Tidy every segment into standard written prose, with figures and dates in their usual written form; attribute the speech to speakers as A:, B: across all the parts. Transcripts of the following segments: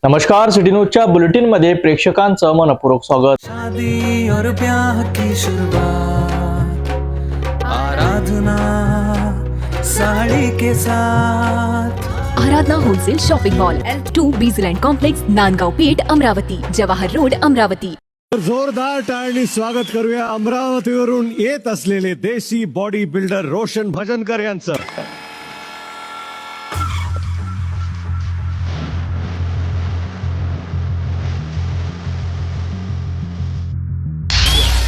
A: नमस्कार, सिटी न्यूजच्या बुलेटिन मध्ये प्रेक्षकांचं मनपूर्वक स्वागत।
B: शादी और ब्याह की शुरुआत आराधना साड़ी के साथ।
C: Aradhana wholesale shopping mall L2 Bijland complex, Nandgaon Peth, Amravati, Jawahar road, Amravati.
D: जोरदार टाळणी स्वागत करूया अमरावतीवरून येत असलेले देसी बॉडी बिल्डर रोशन भजनकर यांचं।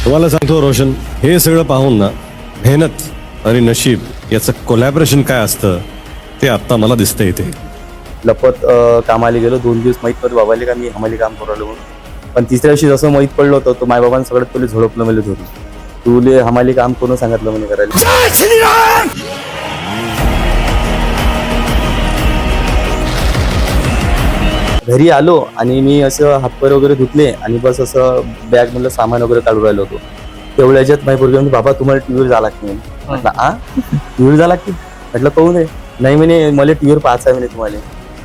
D: तुम्हाला सांगतो रोशन, हे सगळं पाहून ना मेहनत आणि नशीब याचं कोलॅबरेशन काय असतं ते आता मला दिसतंय। इथे
E: लपत कामाला गेलो 2 दिवस माहीत पडलं बाबाले का मी हमाली काम करू लागलो, पण तिसऱ्या दिवशी जसं माहीत पडलं होतं तो माय बाबांनी सगळ्यात पहिले झोडपलं मला धरून, तुले हमाली काम कोण सांगितलं म्हणे करायला। घरी आलो आणि मी असं हातपाय वगैरे धुतले आणि बस असं बॅग मधलं सामान वगैरे काढून राहिलो होतो, तेवढ्या याच्यात माझी पोरगी म्हणते बाबा तुम्हाला टीव्हीवर जावं लागते म्हटलं आ टीव्हीवर जावं लागते म्हटलं कहून आहे नाही म्हणे मला टीव्हीवर पाहायचं आहे म्हणे तुम्हाला।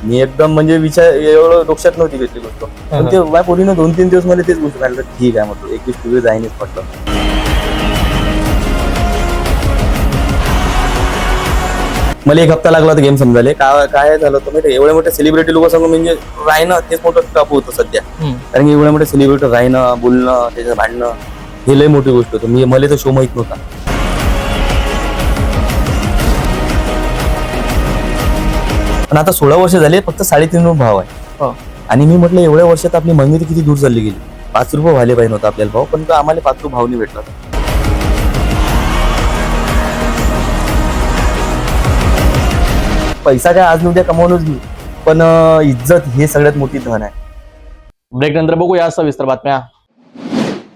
E: मी एकदम म्हणजे विचार एवढं डोक्यात नव्हती घेतली गोष्ट, पण ते माझ्या पोरीनं 2-3 दिवस मला तेच गोष्ट सांगितलं ठीक आहे म्हटलं एक दिवस टीव्हीवर जाईनच म्हटलं। मला 1 हप्ता लागला होता गेम समजायला। काय झालं होतं माहिती, एवढ्या मोठ्या सेलिब्रिटी लोक सांगून म्हणजे राहणं तेच मोठं टापू होतं सध्या, कारण की एवढ्या मोठ्या सेलिब्रिटी राहणं बोलणं त्याचं भांडणं हे लय मोठी गोष्ट होतं। मला तो शो माहित नव्हता। पण आता 16 वर्ष झाले, फक्त 3.5 भाव आहे आणि मी म्हटलं एवढ्या वर्षात आपली मंगनी किती दूर चालली गेली। 5 रुपये व्हायला पाहिजे होता आपल्याला भाव, पण आम्हाला 5 रुपये भाव नाही भेटला। पैसा काय आज उद्या कमवूनच घेऊ, पण इज्जत हे सगळ्यात मोठी धन आहे।
A: ब्रेक नंतर बघूया सविस्तर बातम्या।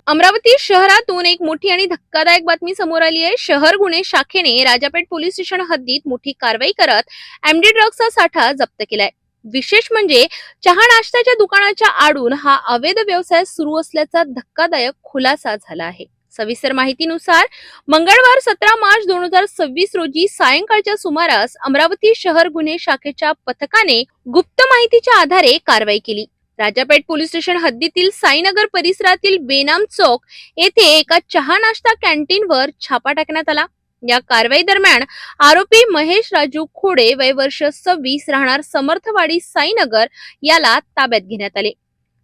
F: अमरावती शहरातून एक मोठी आणि धक्कादायक बातमी समोर आली आहे। शहर गुन्हे शाखेने राजापेठ पोलीस स्टेशन हद्दीत मोठी कारवाई करत एमडी ड्रग्सचा साठा जप्त केलाय। विशेष म्हणजे चहा नाश्त्याच्या दुकानाच्या आडून हा अवैध व्यवसाय सुरू असल्याचा धक्कादायक खुलासा झाला आहे। सविस्तर माहितीनुसार मंगळवार 17 मार्च 2026 रोजी सायंकाळच्या सुमारास अमरावती शहर गुन्हे शाखेच्या पथकाने गुप्त माहितीच्या आधारे कारवाई केली। राजापेठ पोलीस स्टेशन हद्दीतील साईनगर परिसरातील बेनाम चौक येथे एका चहा नाश्ता कॅन्टीनवर छापा टाकण्यात आला। या कारवाई दरम्यान आरोपी महेश राजू खोडे वय वर्ष 26 राहणार समर्थवाडी साईनगर याला ताब्यात घेण्यात आले।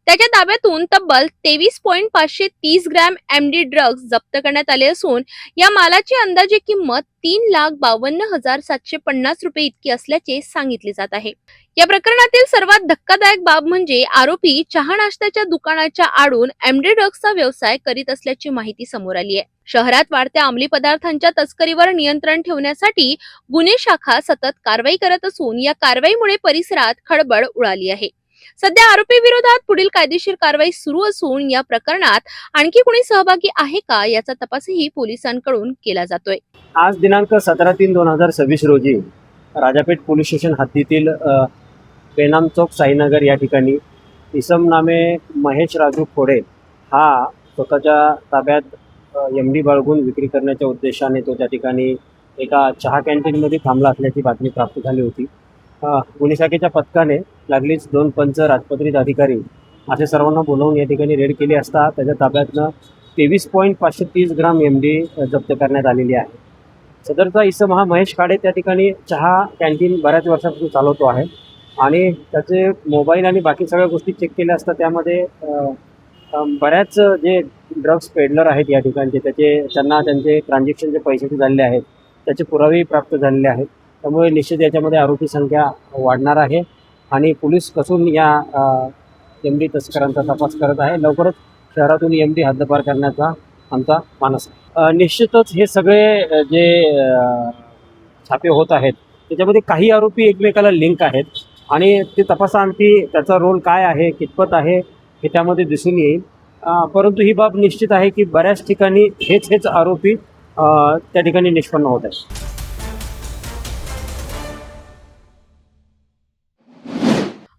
F: त्याच्या ताब्यातून तब्बल 23.530 ग्रॅम एमडी ड्रग्ज जप्त करण्यात आले असून या मालाची अंदाजे किंमत 3,52,750 रुपये इतकी असल्याचे सांगितले जात आहे। या प्रकरणातील सर्वात धक्कादायक बाब म्हणजे आरोपी चहा नाश्त्याच्या दुकानाच्या आडून एमडी ड्रग्सचा व्यवसाय करीत असल्याची माहिती समोर आली आहे। शहरात वाढत्या अंमली पदार्थांच्या तस्करीवर नियंत्रण ठेवण्यासाठी गुन्हे शाखा सतत कारवाई करत असून या कारवाईमुळे परिसरात खळबळ उडाली आहे। सध्या आरोपी विरोधात पुढील कायदेशीर कारवाई सुरू असून या प्रकरणात आणखी कोणी सहभागी आहे का याचा तपासही पोलिसांकडून केला जातोय।
G: आज दिनांक 17/3/2026 रोजी राजापेठ पोलीस स्टेशन हद्दीतील बेनाम चौक साईनगर या ठिकाणी इसम नामे महेश राजू खोडे हा स्वतःच्या ताब्यात एमडी बाळगून विक्री करण्याच्या उद्देशाने तो त्या ठिकाणी एका चहा कॅन्टीनमध्ये थांबला असल्याची बातमी प्राप्त झाली होती। गुन्हे शाखेच्या पथकाने लागलीच 2 पंच राजपत्रित अधिकारी असे सर्वांना बोलावून या ठिकाणी रेड केली असता त्याच्या ताब्यातनं 23.530 ग्राम एमडी जप्त करण्यात आलेली आहे। सदरचा इसम हा महेश काडे त्या ठिकाणी चहा कॅन्टीन बऱ्याच वर्षापासून चालवतो आहे आणि त्याचे मोबाईल आणि बाकी सगळ्या गोष्टी चेक केल्या असता त्यामध्ये बऱ्याच जे ड्रग्स पेडलर आहेत या ठिकाणचे त्यांना त्यांचे ट्रान्झॅक्शनचे पैसे झालेले आहेत त्याचे पुरावेही प्राप्त झालेले आहेत। त्यामुळे निश्चित याच्यामध्ये आरोपी संख्या वाढणार आहे आणि पोलीस कसून या एमडी तस्करांचा तपास करत आहे। लवकरच शहरातून एमडी हद्दपार करण्याचा आमचा मानस आहे। निश्चितच हे सगळे जे छापे होत आहेत त्याच्यामध्ये काही आरोपी एकमेकाला लिंक आहेत आणि ते तपासाअंती त्याचा रोल काय आहे कितपत आहे हे त्यामध्ये दिसून येईल। परंतु ही बाब निश्चित आहे की बऱ्याच ठिकाणी हेच आरोपी त्या ठिकाणी निष्पन्न होत आहेत।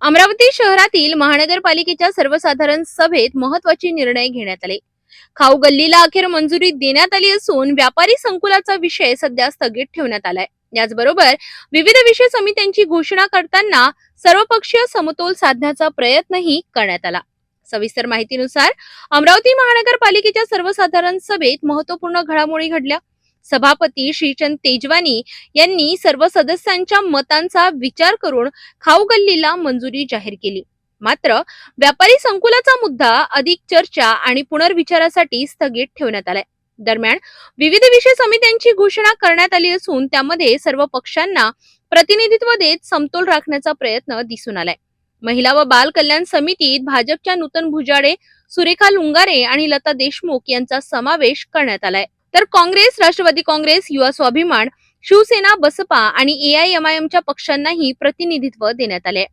F: अमरावती शहरातील महानगरपालिकेच्या सर्वसाधारण सभेत महत्त्वाचे निर्णय घेण्यात आले। खाऊ गल्लीला अखेर मंजुरी देण्यात आली असून व्यापारी संकुलाचा विषय सध्या स्थगित ठेवण्यात आलाय। याचबरोबर विविध विषय समित्यांची घोषणा करताना सर्वपक्षीय समतोल साधण्याचा प्रयत्नही करण्यात आला. सविस्तर माहितीनुसार अमरावती महानगरपालिकेच्या सर्वसाधारण सभेत महत्वपूर्ण घडामोडी घडल्या. सभापती श्रीचंद तेजवानी यांनी सर्व सदस्यांच्या मतांचा विचार करून खाऊ गल्लीला मंजुरी जाहीर केली. मात्र व्यापारी संकुलाचा मुद्दा अधिक चर्चा आणि पुनर्विचारासाठी स्थगित ठेवण्यात आलाय. दरम्यान विविध विषय समित्यांची घोषणा करण्यात आली असून त्यामध्ये सर्व पक्षांना प्रतिनिधित्व देत समतोल राखण्याचा प्रयत्न दिसून आलाय. महिला व बाल कल्याण समितीत भाजपच्या नूतन भुजाडे, सुरेखा लुंगारे आणि लता देशमुख यांचा समावेश करण्यात आलाय. तर काँग्रेस, राष्ट्रवादी काँग्रेस, युवा स्वाभिमान, शिवसेना, बसपा आणि AIMIMच्या पक्षांनाही प्रतिनिधित्व देण्यात आले.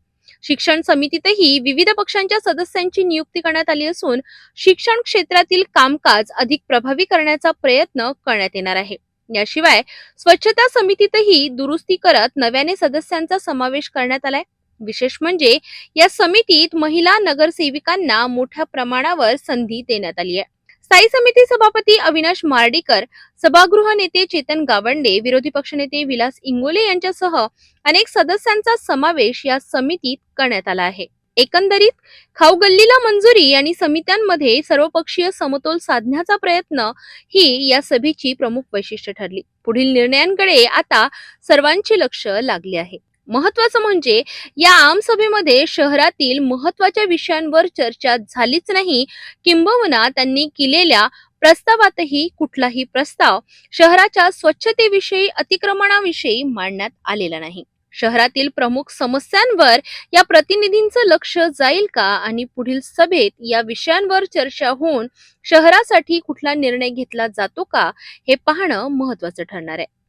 F: शिक्षण समितीतही विविध पक्षांच्या सदस्यांची नियुक्ती करण्यात आली असून शिक्षण क्षेत्रातील कामकाज अधिक प्रभावी करण्याचा प्रयत्न करण्यात येणार आहे. याशिवाय स्वच्छता समितीतही दुरुस्ती करत नव्याने सदस्यांचा समावेश करण्यात आलाय. विशेष म्हणजे या समितीत महिला नगरसेविकांना मोठ्या प्रमाणावर संधी देण्यात आली आहे. स्थायी समिती सभापती अविनाश मार्डीकर, सभागृह नेते चेतन गावंडे, विरोधी पक्षनेते विलास इंगोले यांच्यासह अनेक सदस्यांचा समावेश या समितीत करण्यात आला आहे. एकंदरीत खाऊ गल्लीला मंजुरी आणि समित्यांमध्ये सर्वपक्षीय समतोल साधण्याचा प्रयत्न ही या सभेची प्रमुख वैशिष्ट्य ठरली. पुढील निर्णयांकडे आता सर्वांचे लक्ष लागले आहे. महत्वाचं म्हणजे या आमसभेमध्ये शहरातील महत्वाच्या विषयांवर चर्चा झालीच नाही, किंबहुना त्यांनी केलेल्या प्रस्तावातही कुठलाही प्रस्ताव शहराच्या स्वच्छतेविषयी, अतिक्रमणाविषयी मांडण्यात आलेला नाही. शहरातील प्रमुख समस्यांवर या प्रतिनिधींचं लक्ष जाईल का आणि पुढील सभेत या विषयांवर चर्चा होऊन शहरासाठी कुठला निर्णय घेतला जातो का हे पाहणं महत्वाचं ठरणार आहे.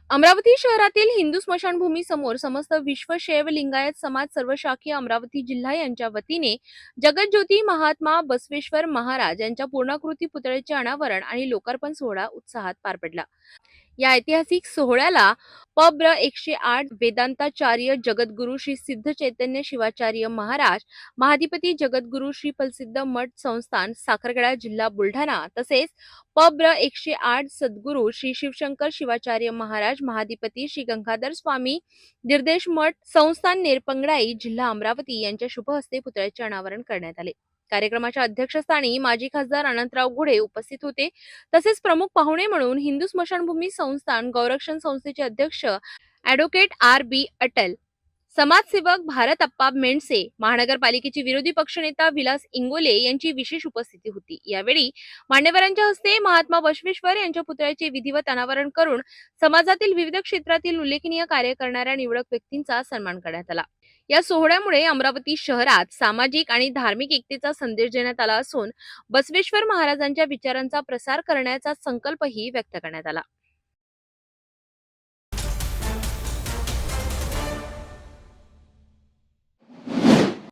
F: अमरावती शहरातील हिंदू स्मशानभूमी समोर समस्त विश्व शैव लिंगायत समाज सर्वशाखीय अमरावती जिल्हा यांच्या वतीने जगज्योती महात्मा बसवेश्वर महाराज यांच्या पूर्णाकृती पुतळ्याचे अनावरण आणि लोकार्पण सोहळा उत्साहात पार पडला. या ऐतिहासिक सोहळ्याला पब्र 108 वेदांताचार्य जगद्गुरु श्री सिद्ध चैतन्य शिवाचार्य महाराज, महाधिपती जगद्गुरु श्री प्रसिद्ध मठ संस्थान साखरखेडा जिल्हा बुलढाणा, तसेच पब्र 108 सद्गुरु श्री शिवशंकर शिवाचार्य महाराज, महाधिपती श्री गंगाधर स्वामी निर्देश मठ संस्थान नेरपंगडाई जिल्हा अमरावती यांच्या शुभ हस्ते पुतळ्याचे अनावरण करण्यात आले. कार्यक्रमाच्या अध्यक्षस्थानी माजी खासदार अनंतराव गुढे उपस्थित होते. तसेच प्रमुख पाहुणे म्हणून हिंदू स्मशानभूमी संस्थान गौरक्षण संस्थेचे अध्यक्ष ॲडव्होकेट RB अटल, समाजसेवक भारत अप्पा मेंडसे, महानगरपालिकेचे विरोधी पक्षनेता विलास इंगोले यांची विशेष उपस्थिती होती. यावेळी मान्यवरांच्या हस्ते महात्मा बसवेश्वर यांच्या पुतळ्याचे विधिवत अनावरण करून समाजातील विविध क्षेत्रातील उल्लेखनीय कार्य करणाऱ्या निवडक व्यक्तींचा सन्मान करण्यात आला. या सोहळ्यामुळे अमरावती शहरात सामाजिक आणि धार्मिक एकतेचा संदेश देण्यात आला असून बसवेश्वर महाराजांच्या विचारांचा प्रसार करण्याचा संकल्पही व्यक्त करण्यात आला.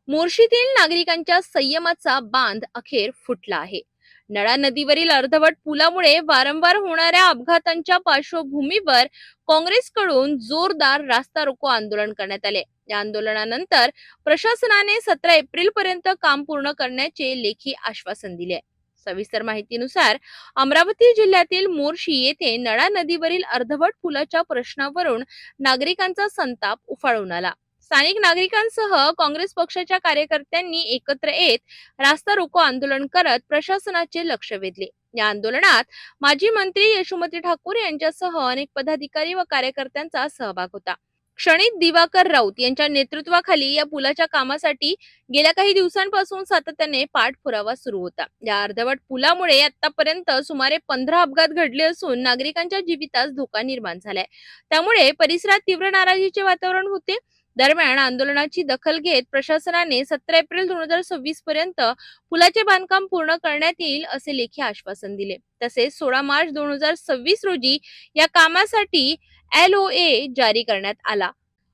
F: मोर्शीतील नागरिकांच्या संयमाचा बांध अखेर फुटला आहे. नळा नदीवरील अर्धवट पुलामुळे वारंवार होणाऱ्या अपघातांच्या पार्श्वभूमीवर काँग्रेसकडून जोरदार रास्ता रोको आंदोलन करण्यात आले. या आंदोलनानंतर प्रशासनाने 17 एप्रिल पर्यंत काम पूर्ण करण्याचे लेखी आश्वासन दिले. सविस्तर माहितीनुसार अमरावती जिल्ह्यातील मोर्शी येथे नळा नदीवरील अर्धवट पुलाच्या प्रश्नावरून नागरिकांचा संताप उफाळून आला. स्थानिक नागरिकांसह काँग्रेस पक्षाच्या कार्यकर्त्यांनी एकत्र येत रास्ता रोको आंदोलन करत प्रशासनाचे लक्ष वेधले. या आंदोलनात माजी मंत्री यशोमती ठाकूर यांच्यासह अनेक पदाधिकारी व कार्यकर्त्यांचा सहभाग होता. क्षणित दिवाकर राऊत यांच्या नेतृत्वाखाली या पुलाच्या कामासाठी गेल्या काही दिवसांपासून सातत्याने पाठपुरावा सुरू होता. या अर्धवट पुलामुळे आतापर्यंत सुमारे 15 अपघात घडले असून नागरिकांच्या जीवितास धोका निर्माण झालाय. त्यामुळे परिसरात तीव्र नाराजीचे वातावरण होते. दरम्यान आंदोलनाची दखल घेत प्रशासनाने 17 एप्रिल 2026 पर्यंत पुलाचे बांधकाम पूर्ण करण्यात येईल असे लेखी आश्वासन दिले. तसेच 16 मार्च 2026 रोजी या कामासाठी LOA जारी करण्यात आला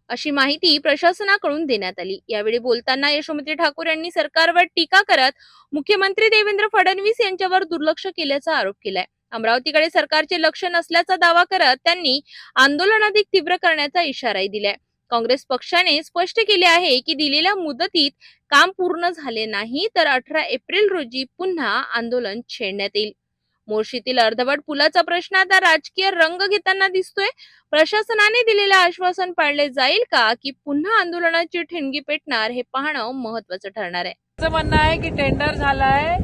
F: अशी माहिती प्रशासनाकडून देण्यात आली. यावेळी बोलताना यशोमती ठाकूर यांनी सरकारवर टीका करत मुख्यमंत्री देवेंद्र फडणवीस यांच्यावर दुर्लक्ष केल्याचा आरोप केलाय. अमरावतीकडे सरकारचे लक्ष नसल्याचा दावा करत त्यांनी आंदोलन अधिक तीव्र करण्याचा इशाराही दिलाय. काँग्रेस पक्षाने स्पष्ट केले आहे की दिलेल्या मुदतीत काम पूर्ण झाले नाही तर 18 एप्रिल रोजी पुन्हा आंदोलन छेडण्यात येईल. मोर्शीतील अर्धवट पुलाचा प्रश्न आता राजकीय रंग घेताना दिसतोय. प्रशासनाने दिलेले आश्वासन पाळले जाईल का की पुन्हा आंदोलनाची ठिणगी पेटणार हे पाहणं महत्वाचं ठरणार आहे.
H: असं म्हणणं आहे की टेंडर झालाय,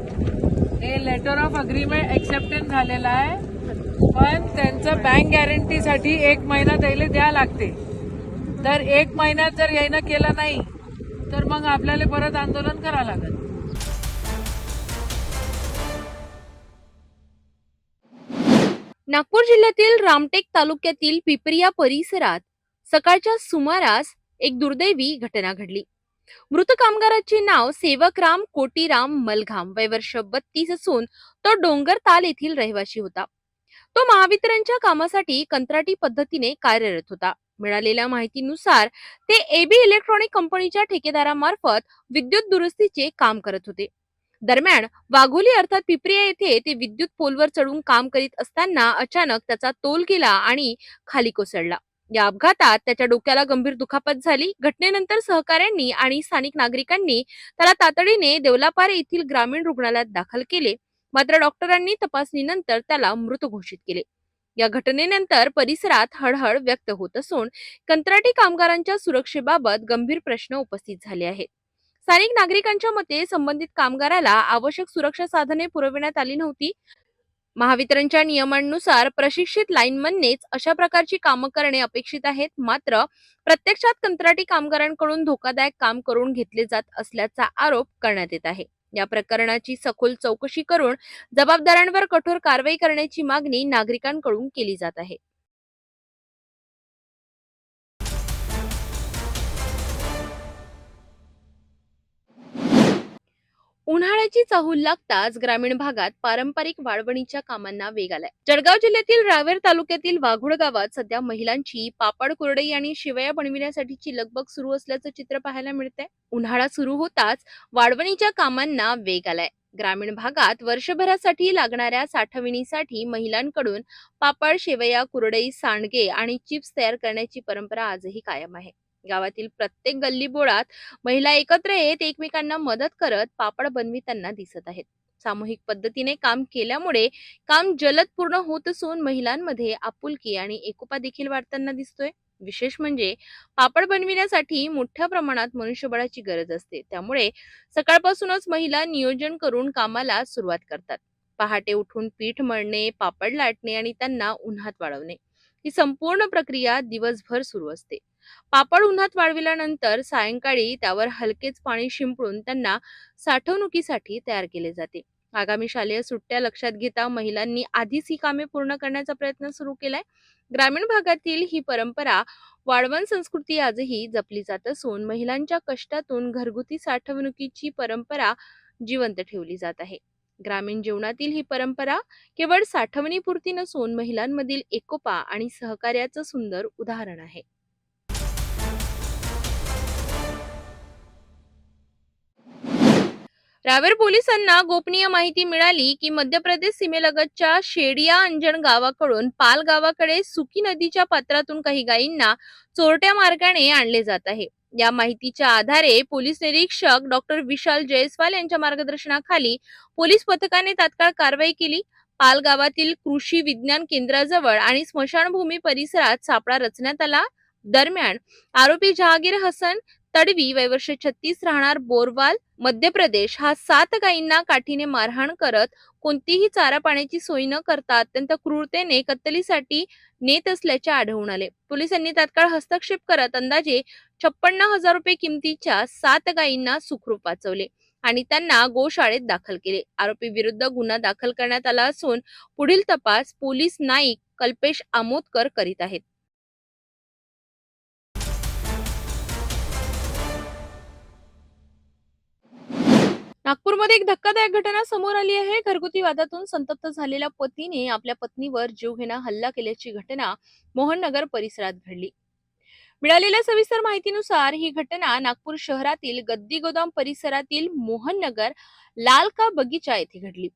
H: हे लेटर ऑफ अग्रीमेंट एक्सेप्टन्स झालेला आहे, पण त्यांचं बँक गॅरंटीसाठी 1 महिना त्याला द्या लागते. तर 1 महिन्यात जर यायनं केलं नाही तर मग आपल्याला परत आंदोलन करावं लागेल.
F: नागपूर जिल्ह्यातील रामटेक तालुक्यातील पिपरिया परिसरात सकाळच्या सुमारास एक दुर्दैवी घटना घडली. मृत कामगाराचे नाव सेवकराम कोटीराम मलघाम, वय वर्ष 32 असून तो डोंगरताल येथील रहिवासी होता. तो महावितरणच्या कामासाठी कंत्राटी पद्धतीने कार्यरत होता. मिळालेल्या माहितीनुसार ते एबी इलेक्ट्रॉनिक कंपनीच्या ठेकेदारामार्फत विद्युत दुरुस्तीचे काम करत होते. दरम्यान वाघोली अर्थात पिपरिया येथे ते विद्युत पोलवर चढून काम करीत असताना अचानक त्याचा तोल गेला आणि खाली कोसळला. या अपघातात त्याच्या डोक्याला गंभीर दुखापत झाली. घटनेनंतर सहकाऱ्यांनी आणि स्थानिक नागरिकांनी त्याला तातडीने देवलापार येथील ग्रामीण रुग्णालयात दाखल केले. मात्र डॉक्टरांनी तपासणीनंतर त्याला मृत घोषित केले. या घटनेनंतर परिसरात हळहळ व्यक्त होत असून कंत्राटी कामगारांच्या सुरक्षेबाबत गंभीर प्रश्न उपस्थित झाले आहेत. स्थानिक नागरिकांच्या मते संबंधित कामगाराला आवश्यक सुरक्षा साधने पुरविण्यात आली नव्हती. महावितरणच्या नियमांनुसार प्रशिक्षित लाईनमननेच अशा प्रकारची कामं करणे अपेक्षित आहेत. मात्र प्रत्यक्षात कंत्राटी कामगारांकडून धोकादायक काम करून घेतले जात असल्याचा आरोप करण्यात येत आहे. या प्रकरणाची सखोल चौकशी करून जबाबदारांवर कठोर कारवाई करण्याची मागणी नागरिकांकडून केली जात आहे. उन्हाळ्याची चाहूल लागताच ग्रामीण भागात पारंपरिक वाळवणीच्या कामांना वेग आलाय. जळगाव जिल्ह्यातील रावेर तालुक्यातील वाघोड गावात सध्या महिलांची पापड, कुरडई आणि शेवया बनविण्यासाठीची लगबग सुरू असल्याचं चित्र पाहायला मिळतंय. उन्हाळा सुरू होताच वाळवणीच्या कामांना वेग आलाय. ग्रामीण भागात वर्षभरासाठी लागणाऱ्या साठवणीसाठी महिलांकडून पापड, शेवया, कुरडई, सांडगे आणि चिप्स तयार करण्याची परंपरा आजही कायम आहे. गावातील प्रत्येक गल्लीबोळात महिला एकत्र येत एकमेकांना मदत करत पापड बनविताना दिसत आहेत. सामूहिक पद्धतीने काम केल्यामुळे काम जलद पूर्ण होत असून महिलांमध्ये आपुलकी आणि एकोपा देखील वाढताना दिसतोय. विशेष म्हणजे पापड बनविण्यासाठी मोठ्या प्रमाणात मनुष्यबळाची गरज असते. त्यामुळे सकाळपासूनच महिला नियोजन करून कामाला सुरुवात करतात. पहाटे उठून पीठ मळणे, पापड लाटणे आणि त्यांना उन्हात वाळवणे ही संपूर्ण प्रक्रिया दिवसभर सुरू असते. पापड उन्हात वाळविल्यानंतर सायंकाळी त्यावर हलकेच पाणी शिंपडून त्यांना साठवणुकीसाठी तयार केले जाते. आगामी शालेय सुट्ट्या लक्षात घेता महिलांनी आधीच ही कामे पूर्ण करण्याचा प्रयत्न सुरू केलाय. ग्रामीण भागातील ही परंपरा वाळवण संस्कृती आजही जपली जात असून महिलांच्या कष्टातून घरगुती साठवणुकीची परंपरा जिवंत ठेवली जात आहे. ग्रामीण जीवनातील ही परंपरा केवळ साठवणीपुरती नसून महिलांमधील एकोपा आणि सहकार्याचं सुंदर उदाहरण आहे. रावेर पोलिसांना गोपनीय माहिती मिळाली की मध्य प्रदेश सीमेलगतच्या शेडिया अंजण गावाकडून पाल गावाकडे सुकी नदीच्या पात्रातून काही गायींना चोरट्या मार्गाने आणले जात आहे. या माहितीच्या आधारे पोलीस निरीक्षक डॉक्टर विशाल जयस्वाल यांच्या मार्गदर्शनाखाली पोलीस पथकाने तात्काळ कारवाई केली. पाल गावातील कृषी विज्ञान केंद्राजवळ आणि स्मशानभूमी परिसरात सापळा रचण्यात आला. दरम्यान आरोपी जहागीर हसन तडवी, वय वर्ष 36, राहणार बोरवाल, मध्य प्रदेश, हा 7 गायींना काठीने मारहाण करत कोणतीही चारा पाण्याची सोय न करता अत्यंत क्रूरतेने कत्तलीसाठी नेत असल्याचे आढळून आले. पोलिसांनी तात्काळ हस्तक्षेप करत अंदाजे 56,000 रुपये किमतीच्या 7 गायींना सुखरूप वाचवले आणि त्यांना गोशाळेत दाखल केले. आरोपी विरुद्ध गुन्हा दाखल करण्यात आला असून पुढील तपास पोलीस नाईक कल्पेश आमोदकर करीत आहेत. नागपूरमध्ये एक धक्कादायक घटना समोर आली आहे. घरगुती वादातून संतप्त झालेल्या पतीने आपल्या पत्नीवर जीवघेणा हल्ला केल्याची घटना मोहननगर परिसरात घडली. मिळालेल्या सविस्तर माहितीनुसार ही घटना नागपूर शहरातील गद्दी गोदाम परिसरातील मोहननगर लाल का बगीचा येथे घडली.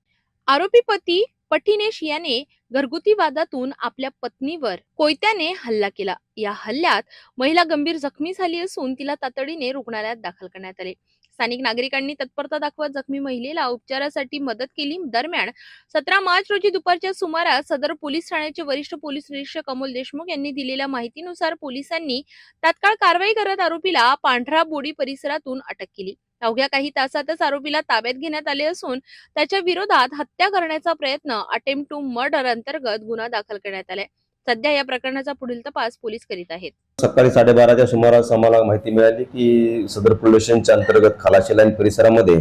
F: आरोपी पती पठिनेश याने घरगुती वादातून आपल्या पत्नीवर कोयत्याने हल्ला केला. या हल्ल्यात महिला गंभीर जखमी झाली असून तिला तातडीने रुग्णालयात दाखल करण्यात आले. स्थानिक नागरिकांनी तत्परता दाखवत जखमी महिलेला उपचारासाठी मदत केली. दरम्यान 17 मार्च रोजी दुपारच्या सुमारास सदर पोलीस ठाण्याचे वरिष्ठ पोलीस निरीक्षक अमोल देशमुख यांनी दिलेल्या माहितीनुसार पोलिसांनी तात्काळ कारवाई करत आरोपीला पांढरा बोडी परिसरातून अटक केली. अवघ्या काही तासातच आरोपीला ताब्यात घेण्यात आले असून त्याच्या विरोधात हत्या करण्याचा प्रयत्न अटेम्प्ट टू मर्डर अंतर्गत गुन्हा दाखल करण्यात आलाय. सध्या या प्रकरणाचा पुढील तपास पोलीस करीत आहेत.
E: सकाळी 12:30च्या सुमारास आम्हाला माहिती मिळाली की सदर पोलीस स्टेशनच्या अंतर्गत खालाशी लाईन परिसरामध्ये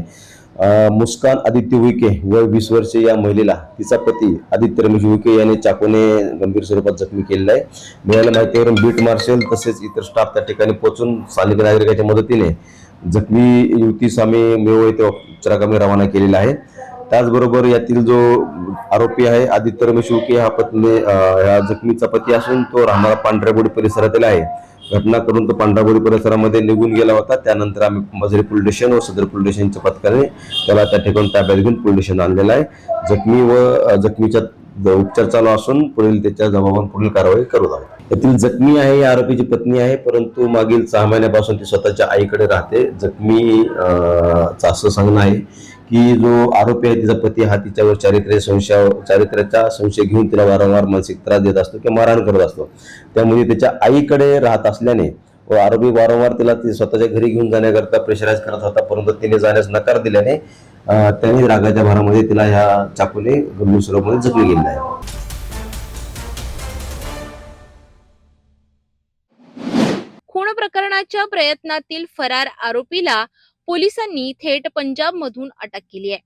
E: मुस्कान आदित्य उईके वय 20 वर्षे या महिलेला तिचा पती आदित्य रमेश उईके याने चाकूने गंभीर स्वरूपात जखमी केलेला आहे. मिळालेल्या माहितीवरून बीट मार्शल तसेच इतर स्टाफ त्या ठिकाणी पोहोचून स्थानिक नागरिकांच्या मदतीने जखमी युवतीस आम्ही मेव येथे उपचाराकामी रवाना केलेला आहे. त्याचबरोबर यातील जो आरोपी आहे आदित्य रमेश उईके हा पत्नी या जखमीचा पती असून तो राहणारा पांढऱ्याबोडी परिसरातील आहे. घटना करून तो पांढराबोडी परिसरामध्ये निघून गेला होता. त्यानंतर आम्ही मजरी पोलीस स्टेशन व सदर पोलीस स्टेशनच्या पथकाने त्याला त्या ठिकाणी ताब्यात घेऊन पोलीस स्टेशन आणलेला आहे. जखमी व जखमीच्या उपचार चालू असून पुढील त्याच्या जबाबावर पुढील कारवाई करू आहोत. यातील जखमी आहे ही आरोपीची पत्नी आहे, परंतु मागील 6 महिन्यापासून ती स्वतःच्या आईकडे राहते. जखमी असं सांगणं आहे की जो आरोपी आहे तिचा पती हा तिच्यावर चारित्र्याचा संशय घेऊन तिला वारंवार मानसिक त्रास देत असतो किंवा मारहाण करत असतो. त्यामुळे त्याच्या आईकडे राहत असल्याने व आरोपी वारंवार तिला स्वतःच्या घरी घेऊन जाण्याकरता प्रेशराईज करत होता, परंतु तिने जाण्यास नकार दिल्याने त्यांनी रागाच्या भरामध्ये तिला ह्या चाकूने गंभीर स्वरूपामध्ये जखमी केलेला आहे.
F: खून प्रकरणाच्या प्रयत्नातील फरार आरोपीला पोलिसांनी थेट पंजाबमधून अटक केली आहे.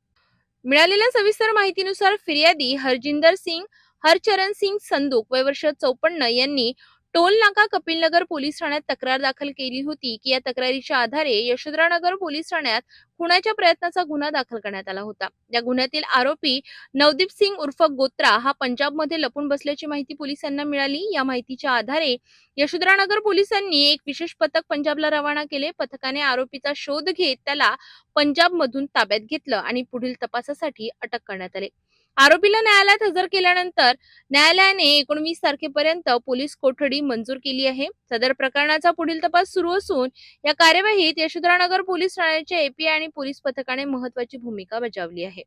F: मिळालेल्या सविस्तर माहितीनुसार फिर्यादी हरजिंदर सिंग हरचरण सिंग संदूक वय वर्ष 54 यांनी टोल नाका कपिलनगर पोलीस ठाण्यात तक्रार दाखल केली होती की या तक्रारीच्या आधारे यशोधरानगर पोलीस ठाण्यात खुनाच्या प्रयत्नाचा गुन्हा दाखल करण्यात आला होता. या गुन्ह्यातील आरोपी नवदीप सिंग उर्फ गोत्रा हा पंजाबमध्ये लपून बसल्याची माहिती पोलिसांना मिळाली. या माहितीच्या आधारे यशोधरानगर पोलिसांनी एक विशेष पथक पंजाबला रवाना केले. पथकाने आरोपीचा शोध घेत त्याला पंजाबमधून ताब्यात घेतलं आणि पुढील तपासासाठी अटक करण्यात आली. आरोपीला न्यायालयात हजर केल्यानंतर न्यायालयाने 19 तारखेपर्यंत पोलीस कोठडी मंजूर केली आहे. सदर प्रकरणाचा पुढील तपास सुरू असून या कार्यवाहीत यशोधरानगर पोलीस ठाण्याच्या एपीआय आणि पोलीस पथकाने महत्त्वाची भूमिका बजावली आहे.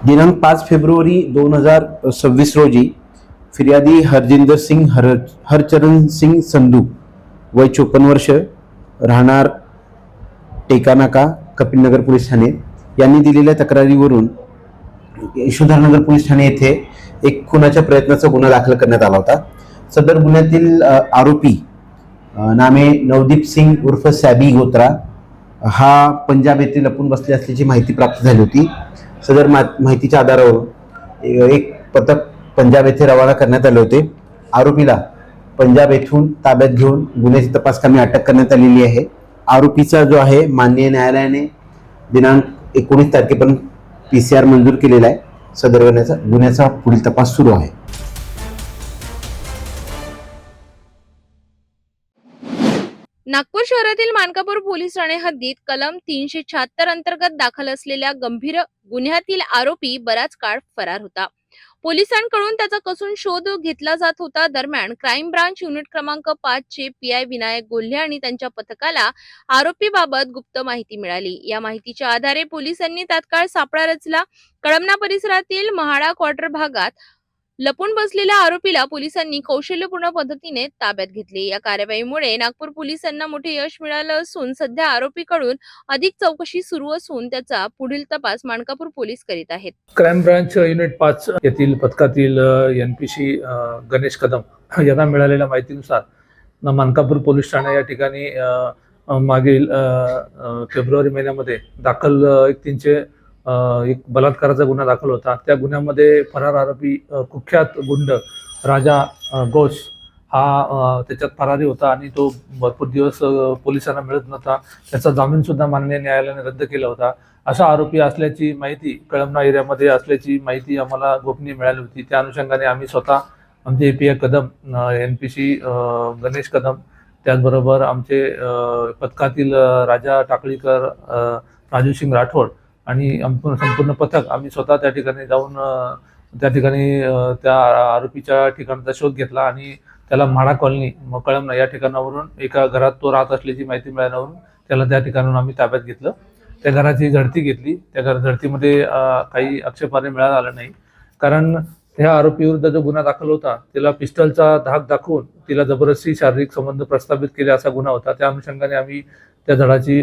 I: दिनांक 5 फेब्रुवारी 2026 रोजी फिर्यादी हरजिंदर सिंग हरचरण सिंग संधू वय 54 वर्ष राहणार टेकानाका कपिलनगर पोलीस ठाणे यांनी दिलेल्या तक्रारीवरून यशोधरानगर पोलीस ठाणे येथे एक खुनाच्या प्रयत्नाचा गुन्हा दाखल करण्यात आला होता. सदर गुन्ह्यातील आरोपी नामे नवदीप सिंग उर्फ सॅबी गोत्रा हा पंजाब येथे लपून बसले असल्याची माहिती प्राप्त झाली होती. सदर माहितीच्या आधारावर एक पथक पंजाब येथे रवाना करण्यात आले होते. आरोपीला पंजाब येथून ताब्यात घेऊन गुन्ह्याची तपासकामी अटक करण्यात आलेली आहे. आरोपीचा जो आहे माननीय न्यायालयाने दिनांक 19 तारखेपर्यंत PCR मंजूर केलेला आहे. सदर गुन्ह्याचा पुढील तपास सुरू आहे.
F: नागपूर शहरातील मानकापूर पोलीस ठाणे हद्दीत कलम 376 अंतर्गत दाखल असलेल्या गंभीर गुन्ह्यातील आरोपी बराच काळ फरार होता. पोलिसांकडून त्याचा कसून शोध घेतला जात होता. दरम्यान क्राईम ब्रांच युनिट क्रमांक 5 चे PI विनायक गोल्हे आणि त्यांच्या पथकाला आरोपीबाबत गुप्त माहिती मिळाली. या माहितीच्या आधारे पोलिसांनी तात्काळ सापळा रचला. कळमना परिसरातील महाडा क्वार्टर भागात लपून बसलेल्या आरोपीला पोलिसांनी कौशल्यपूर्ण पद्धतीने ताब्यात घेतले. या कारवाईमुळे नागपूर पोलिसांना मोठे यश मिळालं असून सध्या आरोपीकडून अधिक चौकशी सुरू असून त्याचा पुढील तपास मानकापूर पोलीस करीत आहेत.
J: क्राईम ब्रांच युनिट 5 येथील पथकातील NPC गणेश कदम यांना मिळालेल्या माहितीनुसार मानकापूर पोलीस ठाणे या ठिकाणी मागील फेब्रुवारी महिन्यामध्ये दाखल एक बलात्काराचा गुन्हा दाखल होता. त्या गुन्ह्यामध्ये फरार आरोपी कुख्यात गुंड राजा घोष हा त्याच्यात फरारी होता आणि तो भरपूर दिवस पोलिसांना मिळत नव्हता. त्याचा जामीन सुद्धा माननीय न्यायालयाने रद्द केला होता. असा आरोपी असल्याची माहिती कळमना एरियामध्ये असल्याची माहिती आम्हाला गोपनीय मिळाली होती. त्या अनुषंगाने आम्ही स्वतः आमचे API कदम NPC गणेश कदम त्याचबरोबर आमचे पथकातील राजा टाकळीकर राजू सिंग राठोड आणि संपूर्ण पथक आम्ही स्वतः त्या ठिकाणी जाऊन त्या ठिकाणी त्या आरोपीच्या ठिकाणाचा शोध घेतला आणि त्याला म्हाडा कॉलनी कळमना या ठिकाणावरून एका घरात तो राहत असल्याची माहिती मिळाल्यावरून त्याला त्या ठिकाणाहून आम्ही ताब्यात घेतलं. त्या घराची झडती घेतली. त्या झडतीमध्ये काही आक्षेपार्ह मिळालं आलं नाही, कारण ह्या आरोपीविरुद्ध जो गुन्हा दाखल होता त्याला पिस्टलचा धाक दाखवून तिला जबरदस्ती शारीरिक संबंध प्रस्थापित केले असा गुन्हा होता. त्या अनुषंगाने आम्ही त्या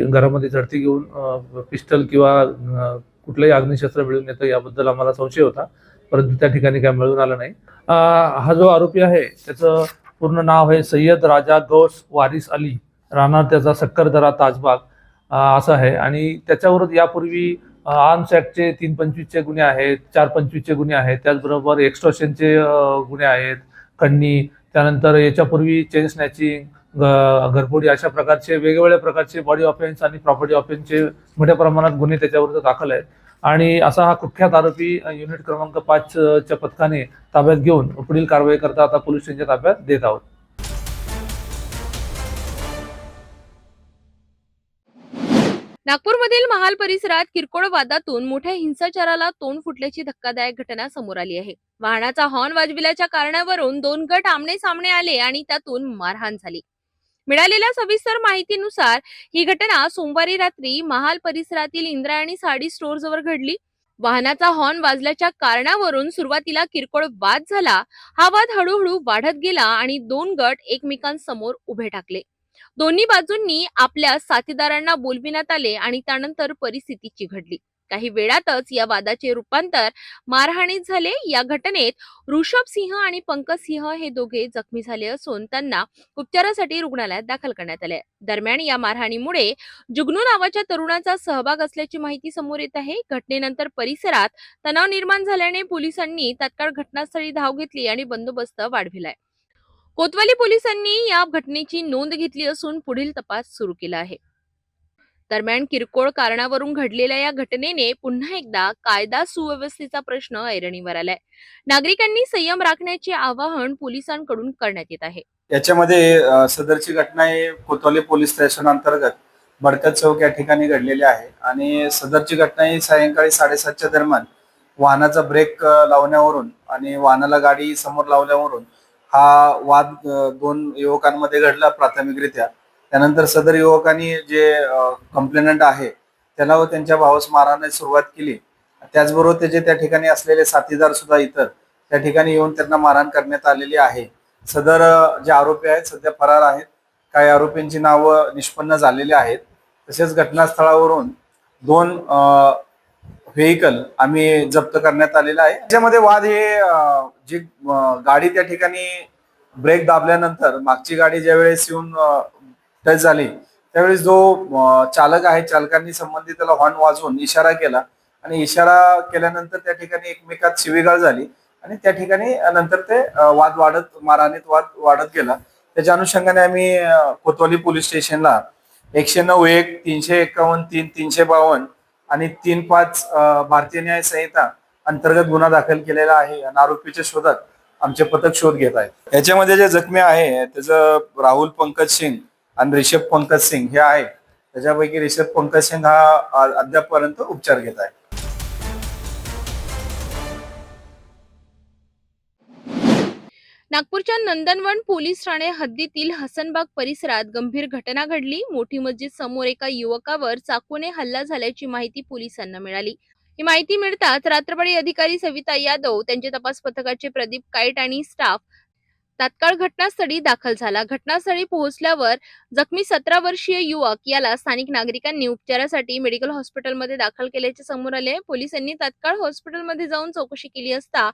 J: घरामध्ये झडती घेऊन पिस्टल किंवा कुठलंही अग्निशस्त्र मिळून येतं याबद्दल आम्हाला संशय होता, परंतु त्या ठिकाणी काय मिळून आलं नाही. हा जो आरोपी आहे त्याचं पूर्ण नाव आहे सय्यद राजा गौस वारिस अली, राहणार त्याचा सक्करदरा ताजबाग असं आहे. आणि त्याच्यावर यापूर्वी आर्म्स ॲक्टचे 325चे गुन्हे आहेत, 425चे गुन्हे आहेत, त्याचबरोबर एक्स्टॉर्शनचे गुन्हे आहेत, खंडणी, त्यानंतर याच्यापूर्वी चेन स्नॅचिंग, घरफोडी अशा प्रकारचे वेगवेगळ्या प्रकारचे बॉडी ऑफेन्स आणि प्रॉपर्टी ऑफेन्सचे मोठ्या प्रमाणात गुन्हे त्याच्यावर दाखल आहेत. आणि असा हा कुख्यात आरोपी युनिट क्रमांक 5च्या पथकाने ताब्यात घेऊन पुढील कारवाई करता आता पोलीस स्टेशनच्या ताब्यात देत आहोत.
F: नागपूरमधील महाल परिसरात किरकोळ वादातून मोठ्या हिंसाचाराला तोंड फुटल्याची धक्कादायक घटना समोर आली आहे. वाहनाचा हॉर्न वाजविल्याच्या कारणावरून 2 गट आमने सामने आले आणि त्यातून मारहाण झाली. मिळालेल्या सविस्तर माहितीनुसार ही घटना सोमवारी रात्री महाल परिसरातील इंद्रायणी साडी स्टोअरजवळ घडली. वाहनाचा हॉर्न वाजल्याच्या कारणावरून सुरुवातीला किरकोळ वाद झाला. हा वाद हळूहळू वाढत गेला आणि 2 गट एकमेकांसमोर उभे ठाकले. दोन्ही बाजूंनी आपल्या साथीदारांना बोलविण्यात आले आणि त्यानंतर परिस्थिती चिघळली. काही वेळातच या वादाचे रूपांतर मारहाणीत झाले. या घटनेत ऋषभ सिंह आणि पंकज सिंह हे दोघे जखमी झाले असून त्यांना उपचारासाठी रुग्णालयात दाखल करण्यात आले. दरम्यान या मारहाणीमुळे जुगनू नावाच्या तरुणाचा सहभाग असल्याची माहिती समोर येत आहे. घटनेनंतर परिसरात तणाव निर्माण झाल्याने पोलिसांनी तात्काळ घटनास्थळी धाव घेतली आणि बंदोबस्त वाढविलाय. कोतवाली पोलिसांनी या घटनेची नोंद घेतली असून पुढील तपास सुरू केला आहे. दरम्यान किरकोळ कारणावरून घडलेल्या या घटनेने पुन्हा एकदा कायदा सुव्यवस्थेचा प्रश्न ऐरणीवर आलाय. नागरिकांनी संयम राखण्याचे आवाहन पोलिसांकडून करण्यात येत आहे.
K: याच्यामध्ये सदरची घटना ही कोतवाली पोलीस स्टेशन अंतर्गत बडकत चौक या ठिकाणी घडलेली आहे आणि सदरची घटना ही सायंकाळी 7:30च्या दरम्यान वाहनाचा ब्रेक लावण्यावरून आणि वाहनाला गाडी समोर लावल्यावरून हा वाद 2 युवकांमध्ये घडला प्राथमिकरित्या. त्यानंतर सदर युवकांनी जे कंप्लेनंट आहे त्याला व त्यांच्या भावास मारहाणीस सुरुवात केली. त्याचबरोबर त्याचे त्या ठिकाणी असलेले साथीदार सुद्धा इतर त्या ठिकाणी येऊन त्यांना मारहाण करण्यात आलेली आहे. सदर जे आरोपी आहेत सध्या फरार आहेत. काही आरोपींची नावं निष्पन्न झालेली आहेत. तसेच घटनास्थळावरून 2 व्हेकल आम्ही जप्त करण्यात आलेला आहे. त्याच्यामध्ये वाद हे जी गाडी त्या ठिकाणी ब्रेक दाबल्यानंतर मागची गाडी ज्यावेळेस येऊन टच झाली त्यावेळेस जो चालक आहे चालकांनी संबंधित त्याला हॉर्न वाजवून इशारा केला आणि इशारा केल्यानंतर त्या ठिकाणी एकमेकात शिवीगाळ झाली आणि त्या ठिकाणी नंतर ते वाद वाढत मारहाणीत वाद वाढत गेला. त्याच्या अनुषंगाने आम्ही कोतवाली पोलीस स्टेशनला 109(1), 351, 3, 352 आणि 3-5 भारतीय न्याय संहिता अंतर्गत गुन्हा दाखल केलेला आहे आणि आरोपीच्या शोधात आमचे पथक शोध घेत आहेत. याच्यामध्ये जे जखमी आहे त्याचं राहुल पंकज सिंग आणि ऋषभ पंकज सिंग हे आहे. त्याच्यापैकी ऋषभ पंकज सिंग हा अद्यापपर्यंत उपचार घेत आहे.
F: नागपूरच्या नंदनवन पोलीस ठाणे हद्दीतील हसनबाग परिसरात गंभीर घटना घडली. मोठी मस्जिद समोर एका युवकावर चाकूने हल्ला झाल्याची माहिती पोलिसांना मिळाली. ही माहिती मिळताच रात्रपाळी अधिकारी सविता यादव, त्यांचे तपास पथकाचे प्रदीप काईट आणि स्टाफ तात्काळ घटनास्थळी दाखल झाला. घटनास्थळी पोहोचल्यावर जखमी 17 वर्षीय युवक याला स्थानिक नागरिकांनी उपचारासाठी मेडिकल हॉस्पिटलमध्ये दाखल केल्याचे समोर आले. पोलिसांनी तात्काळ हॉस्पिटलमध्ये जाऊन चौकशी केली असता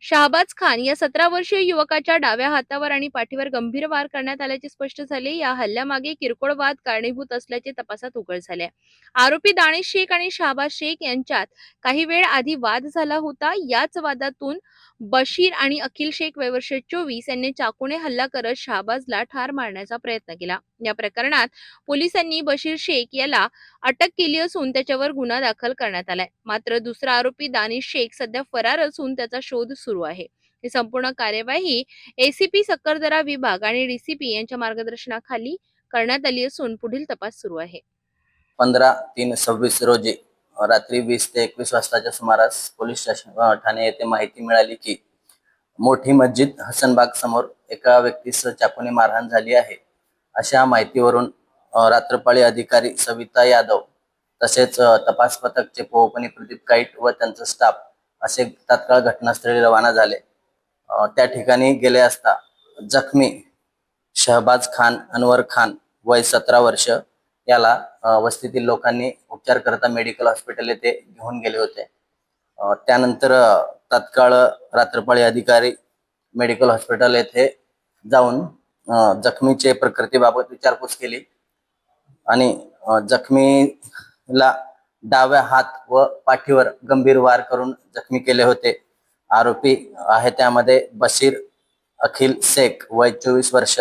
F: शाहबाज खान या 17 वर्षीय युवकाच्या डाव्या हातावर आणि पाठीवर गंभीर वार करण्यात आल्याचे स्पष्ट झाले. या हल्ल्यामागे किरकोळ वाद कारणीभूत असल्याचे तपासात उघड झाले. आरोपी दानिश शेख आणि शाहबाज शेख यांच्यात काही वेळ आधी वाद झाला होता. याच वादातून बशीर आणि अखिल शेख वय वर्ष 24 यांनी चाकूने हल्ला करत शाहबाजला ठार मारण्याचा प्रयत्न केला. या प्रकरणात पोलिसांनी बशीर शेख याला अटक केली असून त्याच्यावर गुन्हा दाखल करण्यात आलाय. मात्र दुसरा आरोपी दानिश शेख सध्या फरार असून त्याचा शोध सुरू आहे. ही संपूर्ण कार्यवाही एसीपी सक्करदरा विभाग आणि डीसीपी यांच्या मार्गदर्शनाखाली करण्यात आली असून पुढील तपास सुरू आहे.
E: 15/3/26 रोजी रात्री 20 ते 21 वाजताच्या सुमारास पोलीस स्टेशन ठाणे येथे माहिती मिळाली की मोठी मस्जिद हसनबाग समोर एका व्यक्तीस चाकूने मारहाण झाली आहे. अशा माहितीवरून रात्रपाळी अधिकारी सविता यादव तसेच तपास पथकचे पोहपणी प्रदीप काईट व त्यांचा स्टाफ असे तात्काळ घटनास्थळी रवाना झाले. त्या ठिकाणी गेले असता जखमी शहबाज खान अनवर खान वय 17 वर्ष याला वस्तीतील लोकांनी उपचार करता मेडिकल हॉस्पिटल येथे घेऊन गेले होते. त्यानंतर तात्काळ रात्रपाळी अधिकारी मेडिकल हॉस्पिटल येथे जाऊन जखमीचे प्रकृतीबाबत विचारपूस केली आणि जखमीला डाव्या हात व पाठीवर गंभीर वार करून जखमी केले होते. आरोपी आहे त्यामध्ये बशीर अखिल शेख वय 24 वर्ष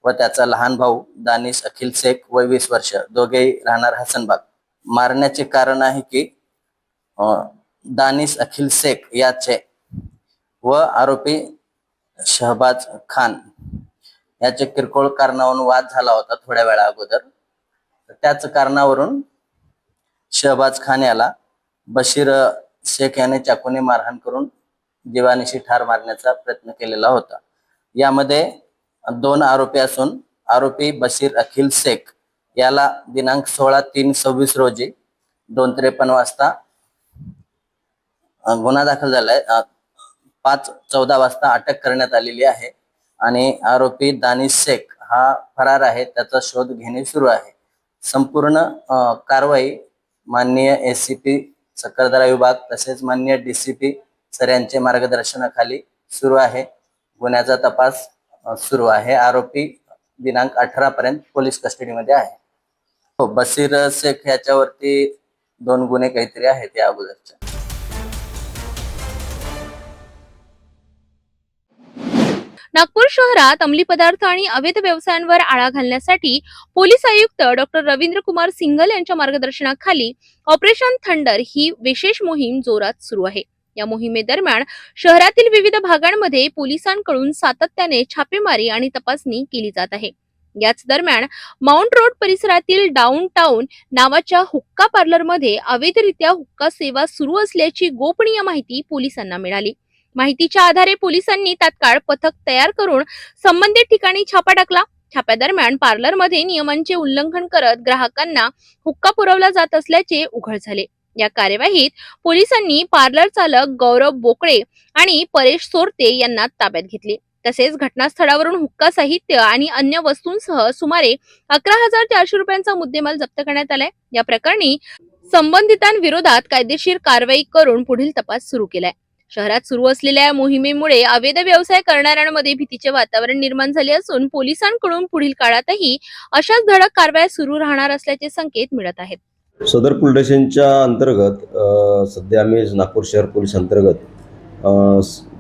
E: व त्याचा लहान भाऊ दानिश अखिल शेख वय 20 वर्ष, दोघेही राहणार हसनबाग. मारण्याचे कारण आहे की दानिश अखिल शेख याचे व आरोपी शहबाज खान याचे किरकोळ कारणावरून वाद झाला होता थोड्या वेळा अगोदर. त्याच कारणावरून शहबाज खान याला बशीर शेख याने चाकूने मारहाण करून जीवानिशी ठार मारण्याचा प्रयत्न केलेला होता. यामध्ये 2 आरोपी असून आरोपी बशीर अखिल शेख याला दिनांक 16/3/26 रोजी 2:53 वाजता गुन्हा दाखल झालाय. 5:14 वाजता अटक करण्यात आलेली आहे आणि आरोपी दानिश शेख हा फरार आहे. त्याचा शोध घेणे सुरू आहे. संपूर्ण कारवाई माननीय एसीपी सक्करदरा विभाग तसेच माननीय डीसीपी सर यांचे मार्गदर्शनाखाली सुरू आहे. गुन्ह्याचा तपास सुरू आहे. आरोपी दिनांक 18 पर्यंत पोलीस कस्टडीमध्ये आहे. हो, बशीर शेख याच्यावरती 2 गुन्हे काहीतरी आहेत या अगोदरच्या.
F: नागपूर शहरात अंमली पदार्थ आणि अवैध व्यवसायांवर आळा घालण्यासाठी पोलीस आयुक्त डॉक्टर रवींद्र कुमार सिंघल यांच्या मार्गदर्शनाखाली ऑपरेशन थंडर ही विशेष मोहीम जोरात सुरू आहे. या मोहिमेदरम्यान शहरातील विविध भागांमध्ये पोलिसांकडून सातत्याने छापेमारी आणि तपासणी केली जात आहे. याच दरम्यान माउंट रोड परिसरातील डाऊन टाउन नावाच्या हुक्का पार्लरमध्ये अवैधरित्या हुक्का सेवा सुरू असल्याची गोपनीय माहिती पोलिसांना मिळाली. माहितीच्या आधारे पोलिसांनी तात्काळ पथक तयार करून संबंधित ठिकाणी छापा टाकला. छाप्यादरम्यान पार्लरमध्ये नियमांचे उल्लंघन करत ग्राहकांना हुक्का पुरवला जात असल्याचे उघड झाले. या कार्यवाहीत पोलिसांनी पार्लर चालक गौरव बोकळे आणि परेश सोरते यांना ताब्यात घेतले. तसेच घटनास्थळावरून हुक्का साहित्य आणि अन्य वस्तूंसह सुमारे 11,400 रुपयांचा मुद्देमाल जप्त करण्यात आलाय. या प्रकरणी संबंधितांविरोधात कायदेशीर कारवाई करून पुढील तपास सुरू केलाय. शहरात सुरू असलेल्या या मोहिमेमुळे अवैध व्यवसाय करणाऱ्यांमध्ये भीतीचे वातावरण निर्माण झाले असून पोलिसांकडून पुढील काळातही अशाच धडक कारवाया सुरू राहणार असल्याचे संकेत मिळत आहेत.
D: सदर पोलीस स्टेशनच्या अंतर्गत सध्या आम्ही नागपूर शहर पोलीस अंतर्गत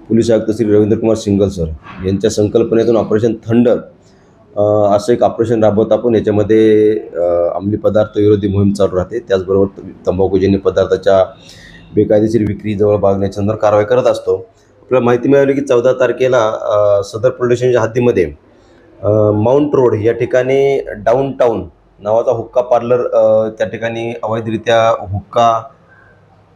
D: पोलीस आयुक्त श्री रवींद्र कुमार सिंघल सर यांच्या संकल्पनेतून ऑपरेशन थंडर असं एक ऑपरेशन राबवत आपण. याच्यामध्ये अंमली पदार्थ विरोधी मोहीम चालू राहते. त्याचबरोबर तंबाखूजन्य पदार्थाच्या बेकायदेशीर विक्री जवळ बाळगण्याच्या संदर्भात कारवाई करत असतो. आपल्याला माहिती मिळाली की 14 तारखेला सदर पोलीस स्टेशनच्या हद्दीमध्ये माउंट रोड या ठिकाणी डाऊन टाउन नावाचा हुक्का पार्लर त्या ठिकाणी अवैधरित्या हुक्का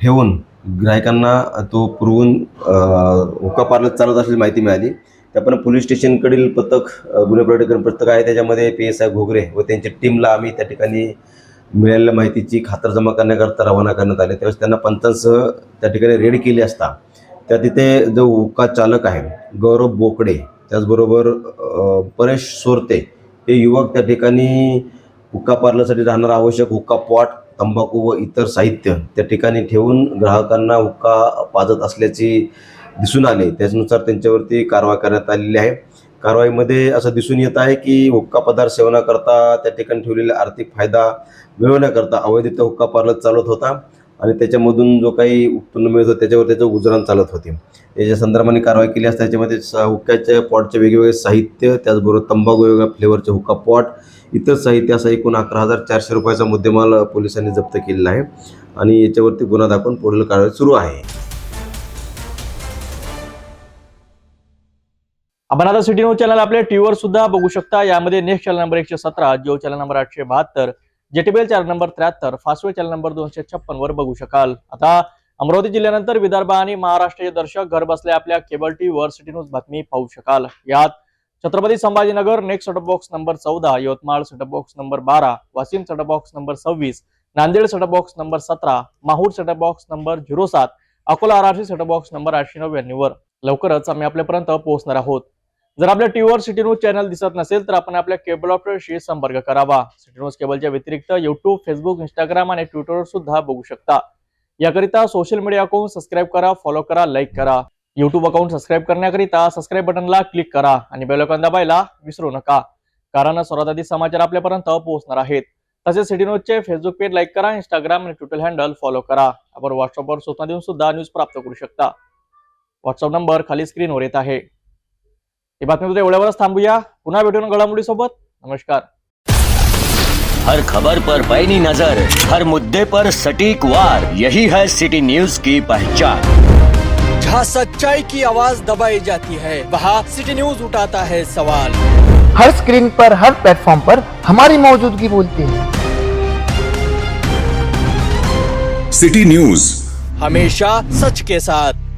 D: ठेवून ग्राहकांना तो पुरवून हुक्का पार्लर चालवत असल्याची माहिती मिळाली. त्यापण पोलीस स्टेशनकडील पथक गुन्हे प्रकटीकरण पथक आहे. त्याच्यामध्ये PSI घोगरे व त्यांच्या टीमला आम्ही त्या ठिकाणी मिळालेल्या माहितीची खातरजमा करण्याकरता रवाना करण्यात आले. त्यावेळेस त्यांना पंचांसह त्या ठिकाणी रेड केली असता त्या तिथे जो हुक्का चालक आहे गौरव बोकडे त्याचबरोबर परेश सोरते हे युवक त्या ठिकाणी हुक्का पार्लरसाठी राहणारा आवश्यक हुक्का पॉट तंबाखू व इतर साहित्य त्या ठिकाणी ठेवून ग्राहकांना हुक्का पाजत असल्याची दिसून आले. त्यानुसार त्यांच्यावरती कारवाई करण्यात आलेली आहे. कारवाईमध्ये असं दिसून येत आहे की हुक्का पदार्थ सेवनाकरता त्या ठिकाणी ठेवलेला आर्थिक फायदा मिळवण्याकरता अवैधरित्या हुक्का पार्लर चालत होता आणि त्याच्यामधून जो काही उत्पन्न मिळत होतं त्याच्यावर त्याचं गुजराण चालत होते. याच्या संदर्भाने कारवाई केली असता त्याच्यामध्ये हुक्क्याच्या पॉटचे वेगवेगळे साहित्य त्याचबरोबर तंबाखू वेगवेगळ्या फ्लेवरचे हुक्का पॉट इतर साहित्य असा एकूण 11,400 रुपयाचा मुद्देमाल पोलिसांनी जप्त केलेला आहे आणि याच्यावरती गुन्हा दाखवून पुढील कारवाई सुरू आहे.
A: आपण आता सिटी न्यूज चॅनल आपल्या टीव्हीवर सुद्धा बघू शकता. यामध्ये next channel number 117, Jio channel number 872, JTBL channel number 73, Fastway channel number 256 वर बघू शकाल. आता अमरावती जिल्ह्यानंतर विदर्भ आणि महाराष्ट्राचे दर्शक घर बसल्या आपल्या केबल टीव्हीवर सिटी न्यूज बातमी पाहू शकाल. यात Chhatrapati Sambhajinagar next setup box number 14, Yavatmal setup box number 12, Washim setup box number 26, Nanded setup box number 17, Mahur setup box number 07, Akola RRC setup box number 899 वर लवकरच आम्ही आपल्यापर्यंत पोहोचणार आहोत. जर आपल्या टीव्हीवर सिटी न्यूज चॅनल दिसत नसेल तर आपण आपल्या केबल ऑपरेटरशी संपर्क करावा. सिटी न्यूज केबलच्या व्यतिरिक्त YouTube, Facebook, Instagram आणि ट्विटरवर सुद्धा बघू शकता. याकरिता सोशल मीडिया अकाउंट सबस्क्राईब करा, फॉलो करा, लाईक करा. YouTube अकाउंट सबस्क्राईब करण्याकरिता सबस्क्राईब बटनला क्लिक करा आणि बेल आयकॉन दाबायला विसरू नका, कारण सर्वात आधी समाचार आपल्यापर्यंत पोहोचणार आहेत. तसेच सिटी न्यूजचे फेसबुक पेज लाईक करा, Instagram आणि ट्विटर हँडल फॉलो करा. आपण व्हॉट्सअपवर सूचना देऊन सुद्धा न्यूज प्राप्त करू शकता. व्हॉट्सअप नंबर खाली स्क्रीनवर येत आहे. ही बातमी एवढ्यावरच थांबूया. पुन्हा भेटून घडामोडी सोबत. नमस्कार.
L: हर खबर पर पैनी नजर, हर मुद्दे पर सटीक वार, यही है सिटी न्यूज की पहचान.
B: जहाँ सच्चाई की आवाज दबाई जाती है वहाँ सिटी न्यूज उठाता है सवाल.
I: हर स्क्रीन पर, हर प्लेटफॉर्म पर हमारी मौजूदगी बोलती है.
B: सिटी न्यूज हमेशा सच के साथ.